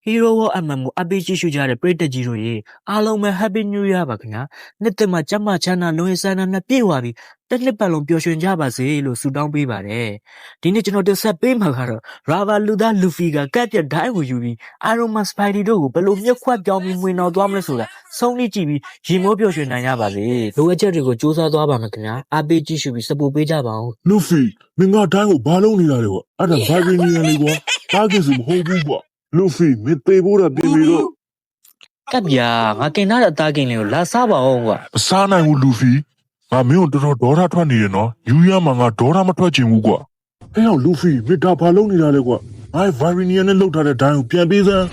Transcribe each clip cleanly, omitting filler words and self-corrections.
Hero War MM ကိုအပိကြည့်ရှုကြတဲ့ပရိသတ်ကြီးတို့ရေအားလုံးပဲ Happy New Year ပါခင်ဗျာနှစ်သက်မှာကျမချမ်းသာလွန်ရည်ဆန္ဒနဲ့ပြည့်ဝပြီးတစ်နှစ်ပတ်လုံးပျော်ရွှင်ကြပါစေလို့ဆုတောင်းပေးပါတယ်ဒီနေ့ကျွန်တော်တင်ဆက်ပေးမှာကတော့ Rava လူသား Luffy ကကပ်ပြတ်ဒိုင်းကိုယူပြီး Iron Man Spidey တို့ကိုဘယ်လိုမြက်ခွက်ပြောင်းပြီးဝင်တော်သွားမလဲဆိုတာဆုံးဖြတ်ကြည့်ပြီးရင်မိုးပျော်ရွှင်နိုင်ကြပါစေလိုအပ်ချက်တွေကိုစူးစမ်းသွားပါမယ်ခင်ဗျာအပိကြည့်ရှုပြီး support ပေးကြပါဦး Luffy မင်းကတိုင်းကိုဘာလုပ်နေတာလဲကွာအဲ့ဒါ Vibranium လေးကွာတားကစ်စုမဟုတ်ဘူးကွာ Luffy မင်းသေဖို့တာပြင်ပြီတော့ ကပ်ပြာငါကင်ထားတဲ့အသားကင်လေးကိုလာစားပါအောင်ကွာ မစားနိုင်ဘူး Luffy ငါမင်းကိုတော်တော်ဒေါသထွက်နေရနော်ယူရမှာငါဒေါသမထွက်ချင်ဘူးကွာအဲ့တော့ Luffy မင်းဒါဘာလုပ်နေတာလဲကွာငါ Vibranium နဲ့လောက်ထားတဲ့ဒိုင်းကိုပြန်ပေးစမ်း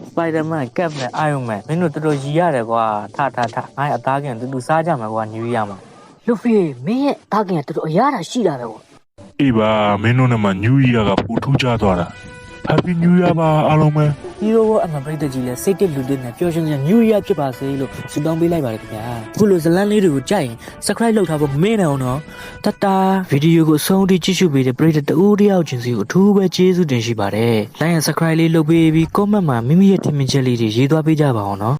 Spider-Man ကပ်နဲ့ Iron Man မင်းတို့တော်တော်ရည်ရတယ်ကွာထငါ့အသားကင်တူတူစားကြမှာကွာ New Year မှာ Luffy မင်းရဲ့တားကင်ကတော်တော်အရသာရှိတာပဲကွာ အေးပါမင်းတို့နဲ့မှ New Year ကပူထူးကြသွားတာ Happy New Year ပါအားလုံးပဲ Hero War အမှန်ပရိသတ်ကြီးလဲစိတ်တက်လူတက်နဲ့ပျော်ရွှင်စရာ New Year ဖြစ်ပါစေလို့ဆုတောင်းပေးလိုက်ပါတယ်ခင်ဗျာအခုလိုဇလန်းလေးတွေကိုကြိုက်ရင် Subscribe လုပ်ထားဖို့မမေ့နဲ့အောင်နော်တတာဗီဒီယိုကိုအဆုံးထိကြည့်ရှုပေးတဲ့ပရိသတ်တဦးတယောက်ချင်းစီကိုအထူးပဲကျေးဇူးတင်ရှိပါတယ် Like and Subscribe လေးလုပ်ပေးပြီး comment မှာမိမိရဲ့ထင်မြင်ချက်လေးတွေရေးသွားပေးကြပါအောင်နော်